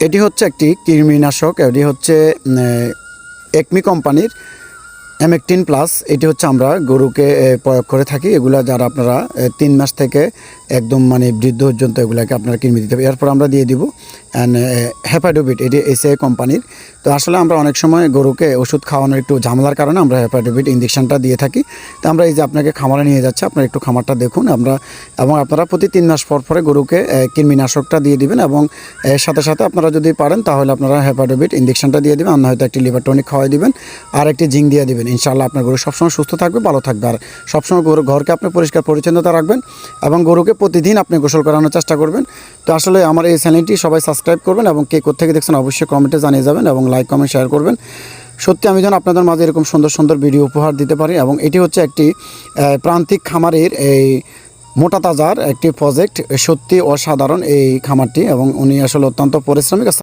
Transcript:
এটি হচ্ছে একটি কৃমিনাশক। এটি হচ্ছে একমি কোম্পানির এমেকটিন প্লাস। এটি হচ্ছে আমরা গরুকে প্রয়োগ করে থাকি। এগুলা যারা আপনারা 3 মাস থেকে একদম মানে বৃদ্ধ পর্যন্ত এগুলাকে আপনারা কৃমি দিতে হবে। এরপর আমরা দিয়ে দিব হেপাডোবিট, এটি এসিআই কোম্পানির। তো আসলে আমরা অনেক সময় গরুকে ওষুধ খাওয়ানোর একটু ঝামেলার কারণে আমরা হেপাডোবিট ইঞ্জেকশনটা দিয়ে থাকি। তো আমরা এই যে আপনাকে খামারে নিয়ে যাচ্ছি, আপনারা একটু খামারটা দেখুন। এবং আপনারা প্রতি 3 মাস পর পরে গরুকে কৃমিনাশকটা দিয়ে দিবেন এবং এর সাথে সাথে আপনারা যদি পারেন তাহলে আপনারা হেপাডোবিট ইঞ্জেকশনটা দিয়ে দিবেন, আর হয়তো একটি লিভার টনিক খাওয়াই দিবেন আর একটি জিঙ্ক দিয়ে দিবেন। ইনশাআল্লাহ আপনার গরু সবসময় সুস্থ থাকবে, ভালো থাকবে। আর সবসময় ঘরকে আপনি পরিষ্কার পরিচ্ছন্নতা রাখবেন এবং গরুকে প্রতিদিন আপনি গোসল করানোর চেষ্টা করবেন। তো আসলে আমার এই চ্যানেলটি সবাই সাবস্ক্রাইব করবেন এবং কে কোত্থেকে দেখছেন অবশ্যই কমেন্টে জানিয়ে যাবেন এবং লাইক কমেন্ট শেয়ার করবেন। সত্যি আমি যেন আপনাদের মাঝে এরকম সুন্দর সুন্দর ভিডিও উপহার দিতে পারি। এবং এটি হচ্ছে একটি প্রান্তিক খামারের এই মোটা তাজার একটি প্রজেক্ট। সত্যি অসাধারণ এই খামারটি এবং উনি আসলে অত্যন্ত পরিশ্রমিক।